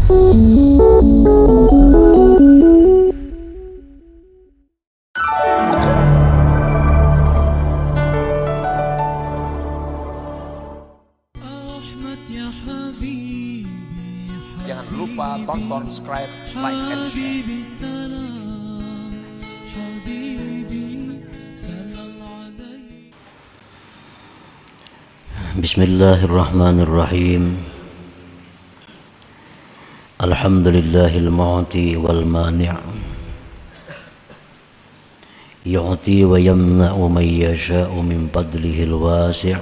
Jangan lupa tonton, subscribe, like, and share. Bismillahirrahmanirrahim. Alhamdulillahil mu'ti wal mani', yu'ti wa yamna'u man yasha'u min fadlihil wasi'.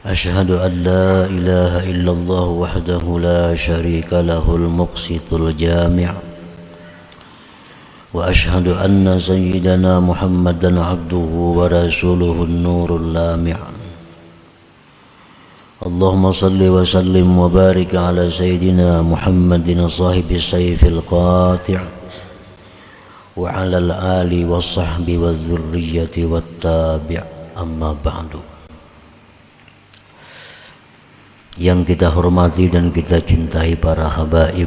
Ashhadu an la ilaha illallah wahdahu la syarika lahul muqsitul jami'. Wa ashhadu anna sayyidana Muhammadan abduhu wa rasuluhun nurul lami'. Allahumma salli wa sallim wa barik ala sayyidina Muhammadin sahibis sayfil qati' wa ala al-ali wa sahbi wa dhurriyyati wa tabi' amma ba'du. Yang kita hormati dan kita cintai para habaib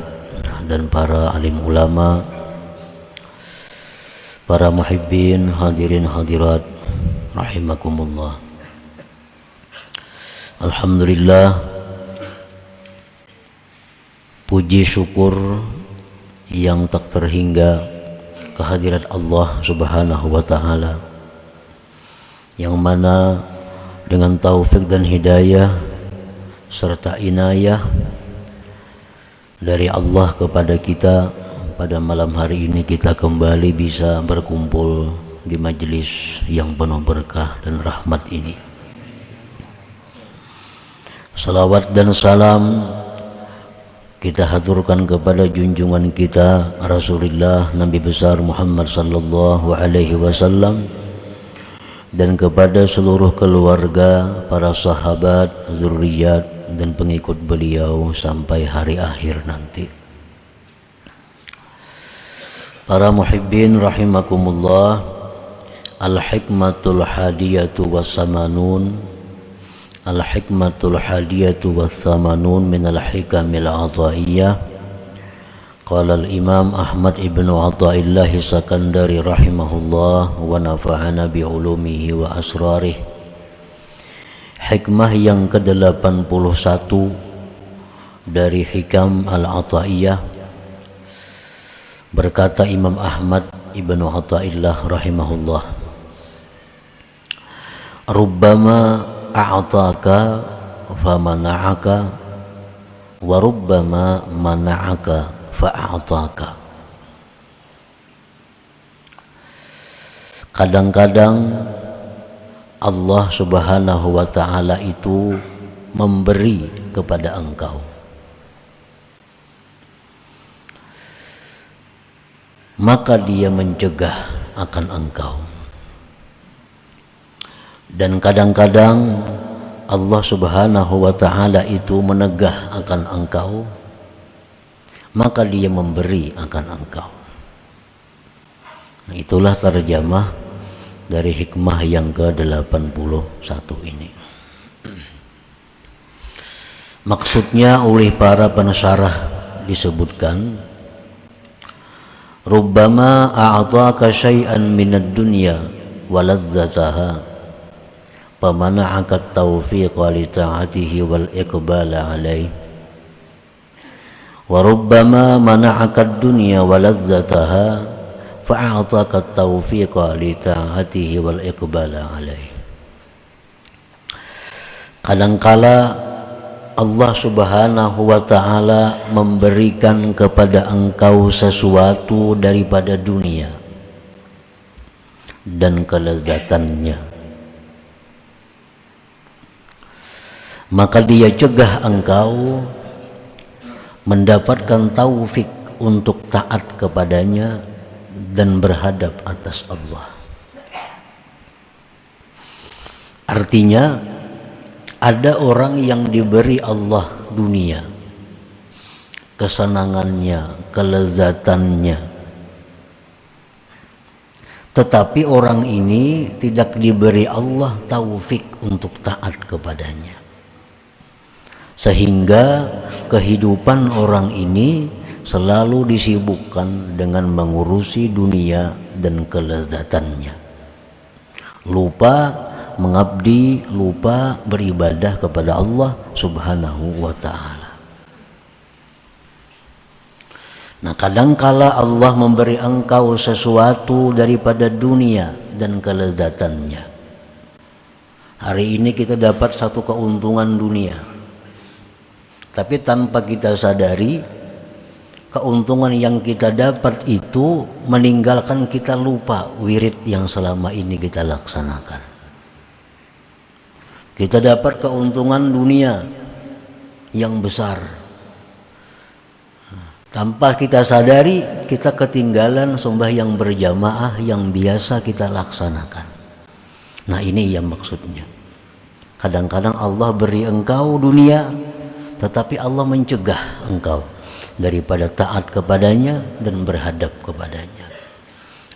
dan para alim ulama, para muhibbin, hadirin hadirat rahimakumullah. Alhamdulillah, puji syukur yang tak terhingga kehadirat Allah Subhanahu wa ta'ala, yang mana dengan taufik dan hidayah serta inayah dari Allah kepada kita, pada malam hari ini kita kembali bisa berkumpul di majelis yang penuh berkah dan rahmat ini. Salawat dan salam kita haturkan kepada junjungan kita Rasulullah Nabi besar Muhammad sallallahu alaihi wasallam, dan kepada seluruh keluarga, para sahabat, zurriyat dan pengikut beliau sampai hari akhir nanti. Para muhibbin rahimakumullah, al-hikmatul hadiyatu wassamanun, al-hikmatul hadiyatu wassamanun min al-hikamil ataiyah. Qala al-imam Ahmad ibn Athaillah Sakandari rahimahullah wa nafa'ana bi'ulumihi wa asrarih. Hikmah yang ke-81 dari hikam al-ataiyah, berkata Imam Ahmad ibn Athaillah rahimahullah, rubbama a'taka famana'aka wa rubbama mana'aka fa'ataka. Kadang-kadang Allah Subhanahu wa ta'ala itu memberi kepada engkau, maka dia mencegah akan engkau. Dan kadang-kadang Allah Subhanahu wa ta'ala itu menegah akan engkau, maka dia memberi akan engkau. Nah, itulah terjemah dari hikmah yang ke-81 ini. Maksudnya oleh para pensyarah disebutkan, rubbama a'taka syai'an minad dunya wa ladzataha famana'aka at-tawfiqa li ta'atihi wal iqbala 'alaihi, wa rubbama mana'aka ad-dunya wa ladzataha fa'ataka at-tawfiqa li ta'atihi wal iqbala 'alaihi. Kadangkala Allah Subhanahu wa ta'ala memberikan kepada engkau sesuatu daripada dunia dan kelezatannya, maka dia cegah engkau mendapatkan taufik untuk taat kepadanya dan berhadap atas Allah. Artinya, ada orang yang diberi Allah dunia, kesenangannya, kelezatannya, tetapi orang ini tidak diberi Allah taufik untuk taat kepadanya, sehingga kehidupan orang ini selalu disibukkan dengan mengurusi dunia dan kelezatannya, lupa mengabdi, lupa beribadah kepada Allah Subhanahu wa ta'ala. Nah, kadangkala Allah memberi engkau sesuatu daripada dunia dan kelezatannya. Hari ini kita dapat satu keuntungan dunia, tapi tanpa kita sadari, keuntungan yang kita dapat itu meninggalkan kita lupa wirid yang selama ini kita laksanakan. Kita dapat keuntungan dunia yang besar, tanpa kita sadari kita ketinggalan sembahyang berjamaah yang biasa kita laksanakan. Nah, ini yang maksudnya. Kadang-kadang Allah beri engkau dunia, tetapi Allah mencegah engkau daripada taat kepadanya dan berhadap kepadanya.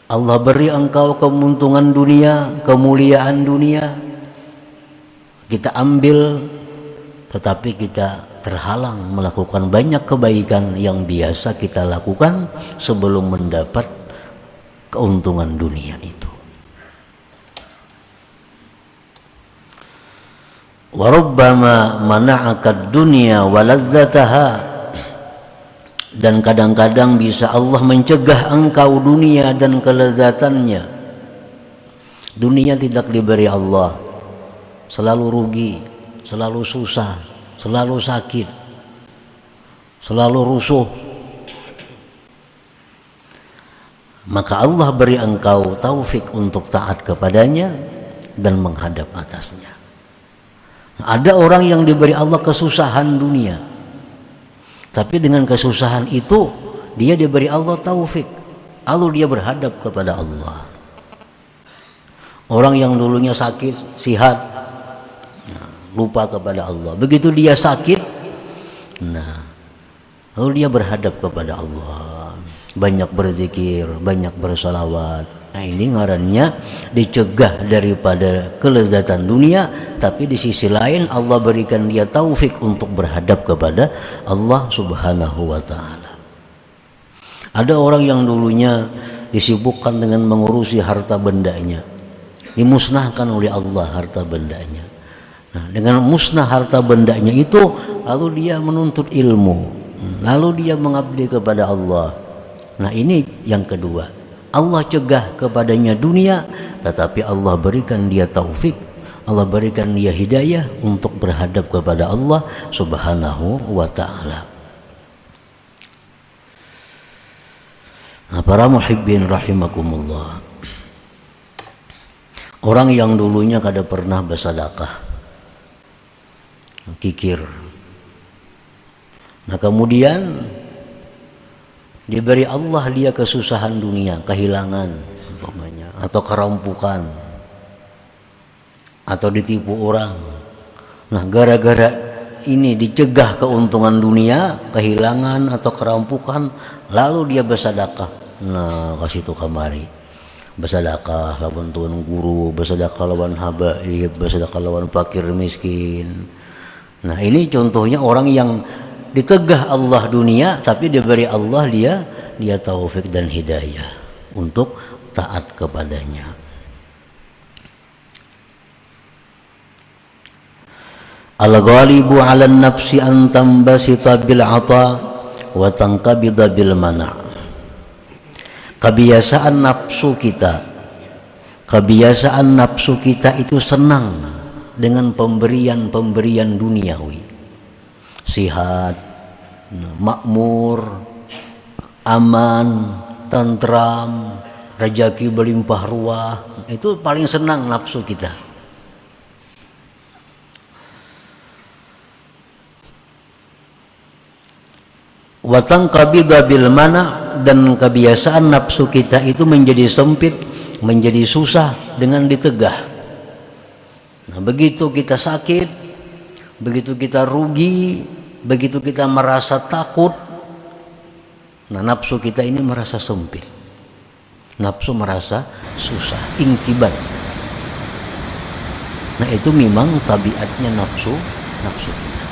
Allah beri engkau keuntungan dunia, kemuliaan dunia, kita ambil, tetapi kita terhalang melakukan banyak kebaikan yang biasa kita lakukan sebelum mendapat keuntungan dunia itu. Wa rubbama mana'aka dunya wa ladzataha, dan kadang-kadang bisa Allah mencegah engkau dunia dan kelezatannya. Dunia tidak diberi Allah, selalu rugi, selalu susah, selalu sakit, selalu rusuh. Maka Allah beri engkau taufik untuk taat kepadanya dan menghadap atasnya. Ada orang yang diberi Allah kesusahan dunia, tapi dengan kesusahan itu dia diberi Allah taufik, lalu dia berhadap kepada Allah. Orang yang dulunya sakit, sihat, lupa kepada Allah. Begitu dia sakit, lalu dia berhadap kepada Allah, banyak berzikir, banyak bersalawat. Nah, ini ngarannya dicegah daripada kelezatan dunia, tapi di sisi lain Allah berikan dia taufik untuk berhadap kepada Allah Subhanahu wa ta'ala. Ada orang yang dulunya disibukkan dengan mengurusi harta bendanya, dimusnahkan oleh Allah harta bendanya. Nah, dengan musnah harta bendanya itu, lalu dia menuntut ilmu, lalu dia mengabdi kepada Allah. Nah, ini yang kedua. Allah cegah kepadanya dunia, tetapi Allah berikan dia taufik, Allah berikan dia hidayah untuk berhadap kepada Allah Subhanahu wa ta'ala. Nah, para muhibbin rahimakumullah, orang yang dulunya kada pernah bersedekah, kikir, nah kemudian diberi Allah dia kesusahan dunia, kehilangan umpamanya, atau kerampukan, atau ditipu orang. Nah, gara-gara ini dicegah keuntungan dunia, kehilangan atau kerampukan, lalu dia bersedekah. Nah, kasih tu kamari, bersedekah lawan tuan guru, bersedekah lawan habaib, bersedekah lawan fakir miskin. Nah, ini contohnya orang yang ditegah Allah dunia, tapi diberi Allah dia taufik dan hidayah untuk taat kepadanya. Al-ghalibu 'ala an-nafsi an tambasita bil 'ata wa tanqabida bil mana'. Kebiasaan nafsu kita itu senang dengan pemberian duniawi. Sihat, makmur, aman, tentram, rezeki berlimpah ruah, itu paling senang nafsu kita. Watang kabida bil mana, dan kebiasaan nafsu kita itu menjadi sempit, menjadi susah dengan ditegah. Nah, begitu kita sakit, begitu kita rugi, begitu kita merasa takut, nah nafsu kita ini merasa sempit, nafsu merasa susah, ingkibat. Nah, itu memang tabiatnya nafsu kita.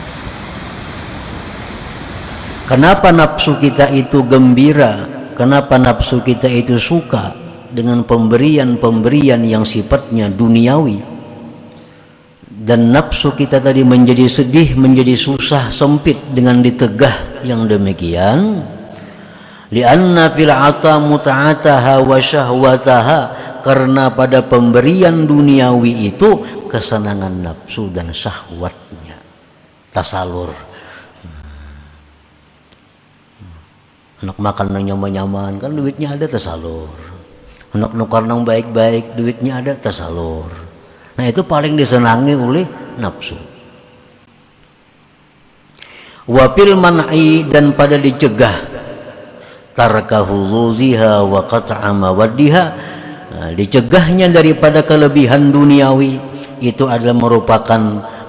Kenapa nafsu kita itu gembira? Kenapa nafsu kita itu suka dengan pemberian-pemberian yang sifatnya duniawi? Dan nafsu kita tadi menjadi sedih, menjadi susah, sempit dengan ditegah yang demikian. Lianna fil ata muta'ataha wa syahwataha, karena pada pemberian duniawi itu kesenangan nafsu dan syahwatnya, tasalur. Anak makan nang nyaman-nyaman kan duitnya ada, tasalur. Anak nukar nang baik-baik duitnya ada, tasalur. Nah itu paling disenangi oleh nafsu. Wapil man'i, dan pada dicegah, tarkahu zuziha wa qat'a mawaddiha, dicegahnya daripada kelebihan duniawi itu adalah merupakan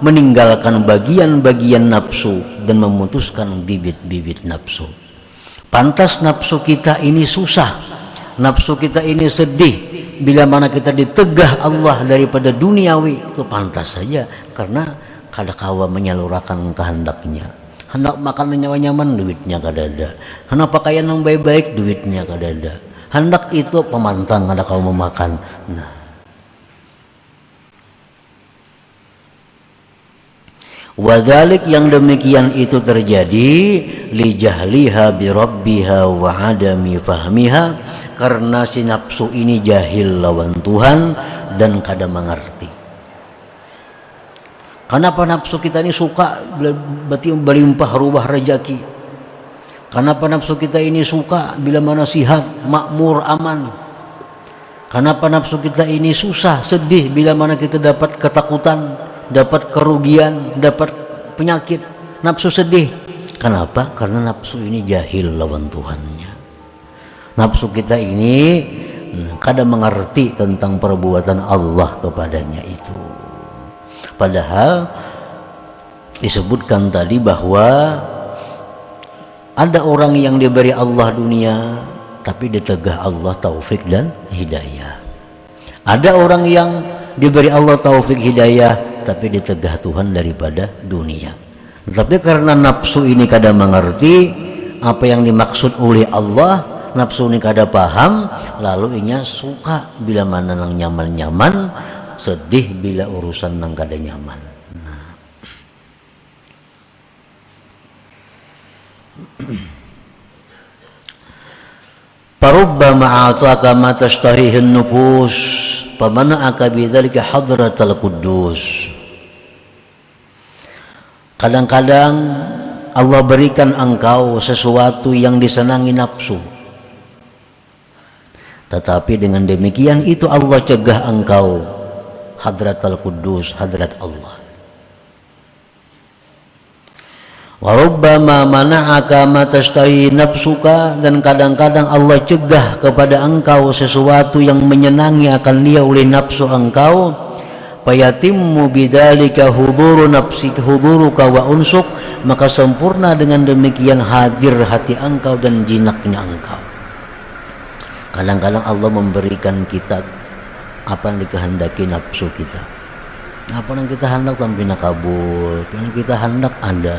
meninggalkan bagian-bagian nafsu dan memutuskan bibit-bibit nafsu. Pantas nafsu kita ini susah, nafsu kita ini sedih bila mana kita ditegah Allah daripada duniawi, itu pantas saja karena kadakawa menyalurkan kehendaknya. Hendak makan nyaman-nyaman duitnya kadada, hendak pakaian yang baik-baik duitnya kadada, hendak itu pemantang kadakawa memakan. Nah, wadhalik, yang demikian itu terjadi li jahliha bi rabbiha wa adami fahmiha, karena si nafsu ini jahil lawan Tuhan dan kada mengerti. Kenapa nafsu kita ini suka berarti berlimpah ruah rezeki? Kenapa nafsu kita ini suka bila mana sihat, makmur, aman? Kenapa nafsu kita ini susah, sedih bila mana kita dapat ketakutan, dapat kerugian, dapat penyakit? Nafsu sedih. Kenapa? Karena nafsu ini jahil lawan Tuhannya. Nafsu kita ini kadang mengerti tentang perbuatan Allah kepadanya itu. Padahal disebutkan tadi bahwa ada orang yang diberi Allah dunia tapi ditegah Allah taufik dan hidayah. Ada orang yang diberi Allah taufik hidayah tapi ditegah Tuhan daripada dunia. Tapi karena nafsu ini kadang mengerti apa yang dimaksud oleh Allah, nafsu ini kada paham, lalu inya suka bila mana nang nyaman-nyaman, sedih bila urusan nang kada nyaman. Nah. Parubbama ataka ma tashtarihin nufus famana'aka bidzalika hadratal quddus. Kadang-kadang Allah berikan engkau sesuatu yang disenangi nafsu, tetapi dengan demikian itu Allah cegah engkau hadratal quddus, hadrat Allah. Wa rubbama mana'aka ma tashtahi nafsuka, dan kadang-kadang Allah cegah kepada engkau sesuatu yang menyenangi akan dia oleh nafsu engkau, fayatimmu bidzalika huduru nafsika huduruka wa unsuk, maka sempurna dengan demikian hadir hati engkau dan jinaknya engkau. Kadang-kadang Allah memberikan kita apa yang dikehendaki nafsu kita. Apa yang kita hendak tanpa kabul, yang kita hendak ada,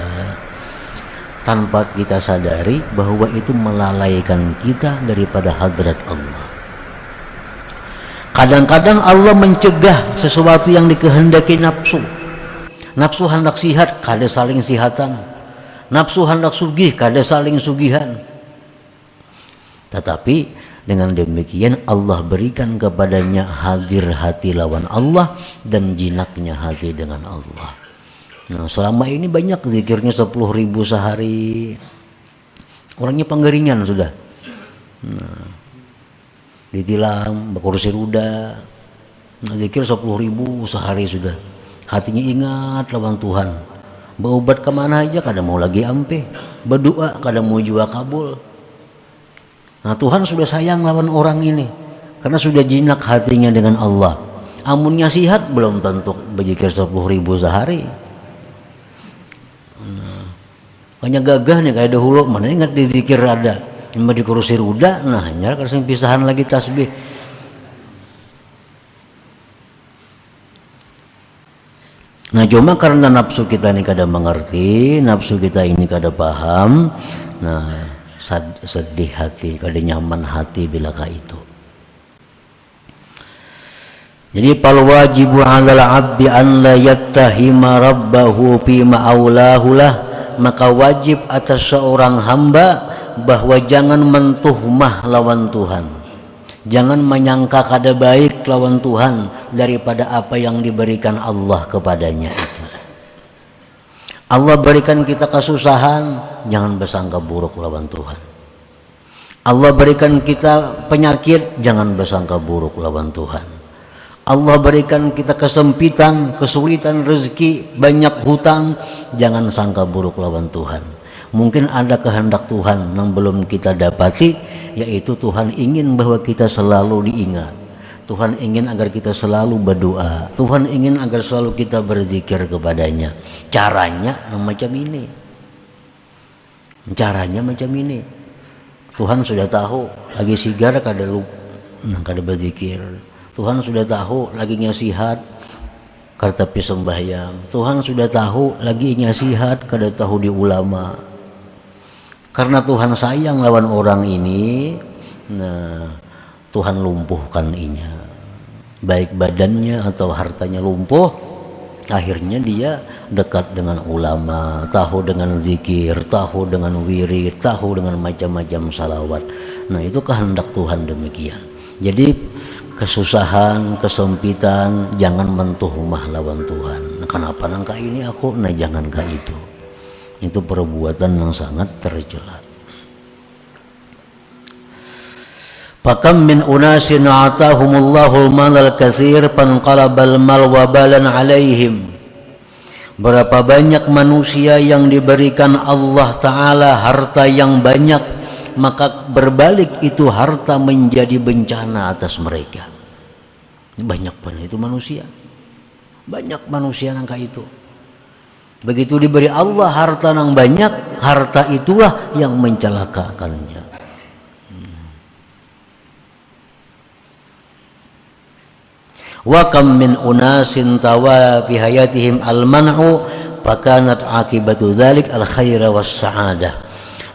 tanpa kita sadari bahwa itu melalaikan kita daripada hadrat Allah. Kadang-kadang Allah mencegah sesuatu yang dikehendaki nafsu. Nafsu hendak sihat, kada saling sihatan. Nafsu hendak sugih, kada saling sugihan. Tetapi dengan demikian Allah berikan kepadanya hadir hati lawan Allah dan jinaknya hati dengan Allah. Nah, selama ini banyak zikirnya 10.000 sehari. Orangnya penggeringan sudah. Nah, ditilam, berkursi roda, zikir 10.000 sehari sudah. Hatinya ingat lawan Tuhan. Berobat kemana aja kada mau lagi ampe. Berdoa kada mau jua kabul. Nah, Tuhan sudah sayang lawan orang ini karena sudah jinak hatinya dengan Allah. Amunnya sihat belum tentu berzikir 10.000 sehari. Nah, hanya gagah nih kayak dahulu, mana ingat di zikir ada. Cuma di kursi roda, nah hanya kasih pisahan lagi tasbih. Nah, cuma karena nafsu kita ini kada mengerti, nafsu kita ini kada paham, Nah, sedih hati, kada nyaman hati bilaka itu. Jadi fal wajibu 'alal 'abdi an la yattahima rabbahu fima aulahu lah, maka wajib atas seorang hamba bahwa jangan mentuhmah lawan Tuhan. Jangan menyangka kada baik lawan Tuhan daripada apa yang diberikan Allah kepadanya itu. Allah berikan kita kesusahan, jangan bersangka buruk lawan Tuhan. Allah berikan kita penyakit, jangan bersangka buruk lawan Tuhan. Allah berikan kita kesempitan, kesulitan rezeki, banyak hutang, jangan sangka buruk lawan Tuhan. Mungkin ada kehendak Tuhan yang belum kita dapati, yaitu Tuhan ingin bahwa kita selalu diingat. Tuhan ingin agar kita selalu berdoa. Tuhan ingin agar selalu kita berzikir kepadanya. Caranya macam ini. Caranya macam ini. Tuhan sudah tahu lagi sigar kada berzikir. Tuhan sudah tahu lagi nyasihat kada tapi sembahyang. Tuhan sudah tahu lagi nyasihat kada tahu di ulama. Karena Tuhan sayang lawan orang ini, nah Tuhan lumpuhkan inya, baik badannya atau hartanya lumpuh. Akhirnya dia dekat dengan ulama, tahu dengan zikir, tahu dengan wirid, tahu dengan macam-macam salawat. Nah itu kehendak Tuhan demikian. Jadi kesusahan, kesempitan, jangan mentuhmah lawan Tuhan. Nah, kenapa nangka ini aku? Nah jangan kah itu. Itu perbuatan yang sangat tercela. Fakam min unasin atahumullahu al-malal katsir fanqalabal mal wabalan alaihim. Berapa banyak manusia yang diberikan Allah Ta'ala harta yang banyak, maka berbalik itu harta menjadi bencana atas mereka. Banyak pun itu manusia. Banyak manusia nangka itu. Begitu diberi Allah harta yang banyak, harta itulah yang mencelakakannya. Wa kam min unasin tawa fi hayatihim al-man'u fakanat akibatu dzalik al-khaira was-sa'adah.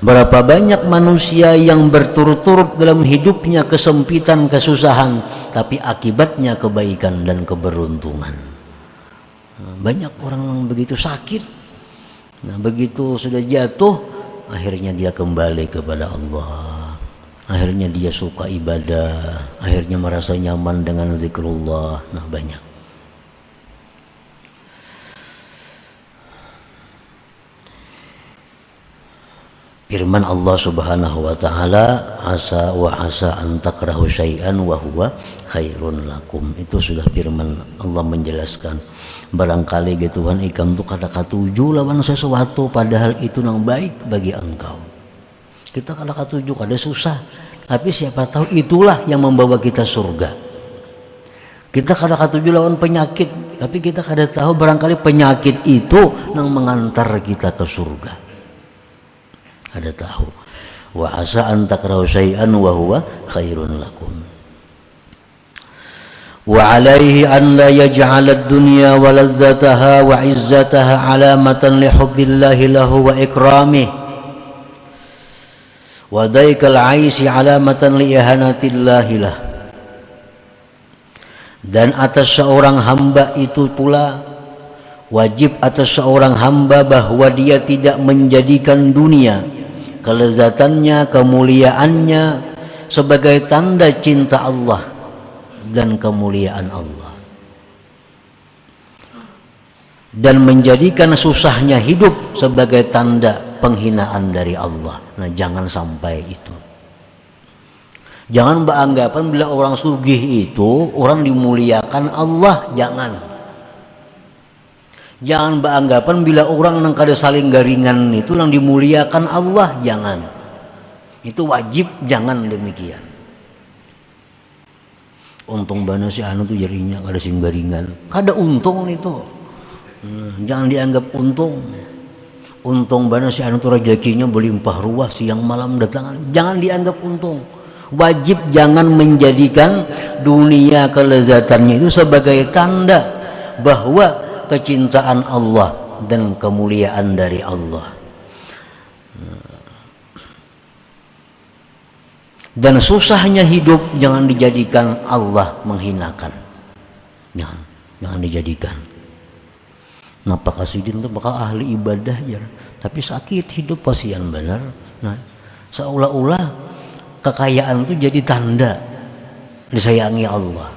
Berapa banyak manusia yang berturut-turut dalam hidupnya kesempitan, kesusahan, tapi akibatnya kebaikan dan keberuntungan. Banyak orang yang begitu sakit, nah begitu sudah jatuh, akhirnya dia kembali kepada Allah. Akhirnya dia suka ibadah, akhirnya merasa nyaman dengan zikrullah. Nah banyak. Firman Allah Subhanahu wa taala, asa wa asa an takrahu syai'an wa huwa khairun lakum. Itu sudah firman Allah menjelaskan. Barangkali gitu Tuhan ikam tu kada katuju lawan sesuatu padahal itu yang baik bagi engkau. Kita kada katuju, kada susah, tapi siapa tahu itulah yang membawa kita surga. Kita kada katuju lawan penyakit, tapi kita kada tahu barangkali penyakit itu yang mengantar kita ke surga. Ada tahu. Wa asa an takrahu syai'an wa huwa khairun lakum. Wa alaihi an la yaj'ala ad-dunya wa lazzataha wa 'izzataha 'alamatan li hubbillahi lahu wa ikramih. Wa daikal 'aishi 'alamatan li ihanatillahi lah. Dan atas seorang hamba itu pula wajib atas seorang hamba bahwa dia tidak menjadikan dunia, kelezatannya, kemuliaannya sebagai tanda cinta Allah dan kemuliaan Allah, dan menjadikan susahnya hidup sebagai tanda penghinaan dari Allah. Nah jangan sampai itu. Jangan beranggapan bila orang sugih itu orang dimuliakan Allah. Jangan beranggapan bila orang nang kada saling garingan itu yang dimuliakan Allah. Jangan. Itu wajib jangan demikian. Untung bana si anu tuh jarinya kada sing garingan. Kada untung itu. Jangan dianggap untung. Untung bana si anu tuh rezekinya berlimpah ruah siang malam datangan. Jangan dianggap untung. Wajib jangan menjadikan dunia kelezatannya itu sebagai tanda bahwa kecintaan Allah dan kemuliaan dari Allah. Dan susahnya hidup jangan dijadikan Allah menghinakan. Jangan dijadikan. Napa kasidin itu bakal ahli ibadah ya, tapi sakit hidup pasian benar. Nah, seolah-olah kekayaan itu jadi tanda disayangi Allah.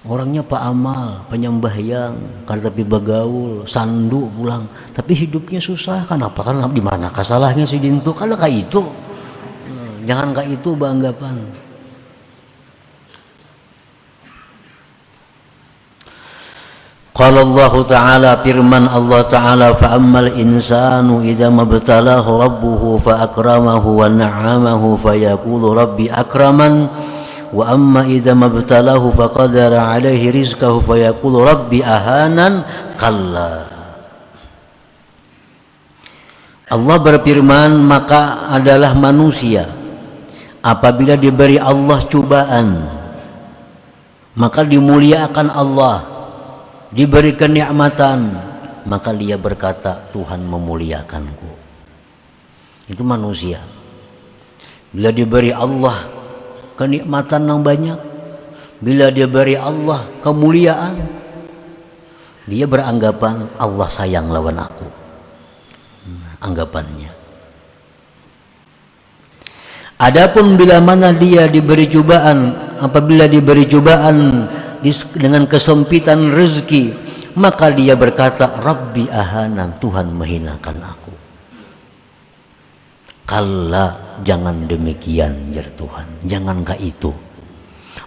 Orangnya pak amal, penyembahyang, kan tapi bagaul, sandu pulang, tapi hidupnya susah. Kenapa? Karena di mana kasalahnya si dintu? Kalau kayak itu, jangan kayak itu banggapan. Qala Allah Ta'ala, firman Allah Ta'ala, fa ammal insanu idza mabtalahu rabbuhu fa akramahu wa na'amahu fa yaqulu rabbi akraman wa amma idza mabtalahu fa qadara alaihi rizqahu fa yaqulu rabbi ahanan. Kalla. Allah berfirman, maka adalah manusia apabila diberi Allah cobaan maka dimuliakan Allah, diberi kenikmatan, maka dia berkata, Tuhan memuliakanku. Itu manusia. Bila diberi Allah kenikmatan yang banyak, bila diberi Allah kemuliaan, dia beranggapan Allah sayang lawan aku. Anggapannya. Adapun bila mana dia diberi cobaan, apabila diberi cobaan dengan kesempitan rezeki, maka dia berkata, Rabbi ahanan, Tuhan menghinakan aku. Kalla, jangan demikian jar Tuhan, jangankah itu.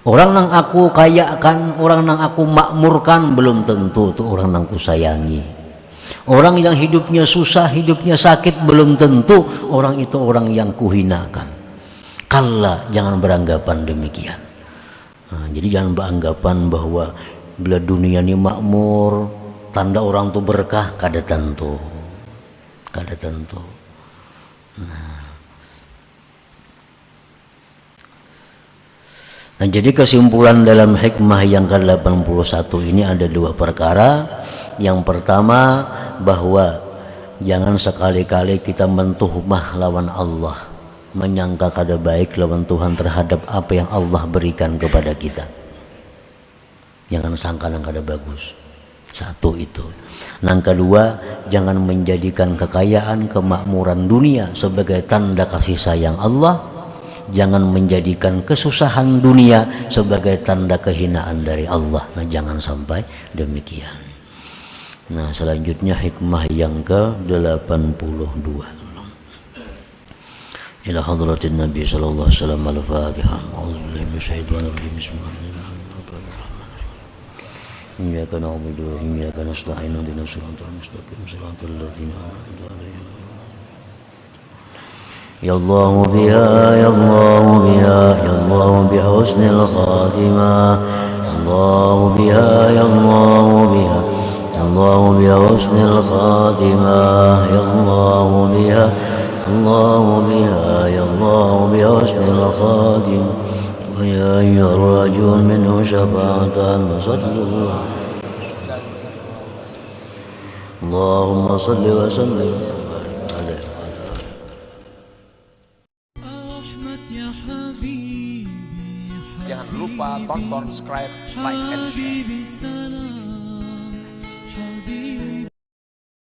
Orang yang aku kayakan, orang yang aku makmurkan, belum tentu itu orang yang aku sayangi. Orang yang hidupnya susah, hidupnya sakit, belum tentu orang itu orang yang kuhinakan. Kalla, jangan beranggapan demikian. Nah, jadi jangan beranggapan bahwa bila dunia ini makmur, tanda orang itu berkah, kada tentu. Nah, jadi kesimpulan dalam hikmah yang ke-81 ini ada dua perkara. Yang pertama, bahwa jangan sekali-kali kita mentuhmah lawan Allah, menyangka kada baik lawan Tuhan terhadap apa yang Allah berikan kepada kita. Jangan sangka yang kada bagus. Satu itu. Yang kedua, jangan menjadikan kekayaan, kemakmuran dunia sebagai tanda kasih sayang Allah. Jangan menjadikan kesusahan dunia sebagai tanda kehinaan dari Allah. Nah, jangan sampai demikian. Nah, selanjutnya hikmah yang ke-82. Ila hadratin Nabi sallallahu alaihi wasallam. Al-Fatihah. A'udzubillahi minasyaitonir rajim. Bismillahirrahmanirrahim. Iyyaka na'budu wa iyyaka nasta'in. Ihdinas siratal mustaqim. Siratal ladzina an'amta 'alaihim. Ya Allah biha, ya Allah biha, ya Allah biha husnil khatimah. Allah biha, ya Allah biha, ya Allah biha husnil khatimah. Ya Allah biha, Allah biha, ya Allah biha husnil khatimah. Wa ya ayyuhar rajul minhu syafa'atan wa sallu. Allahumma salli wa sallim. Jangan lupa tonton, subscribe, like, and share.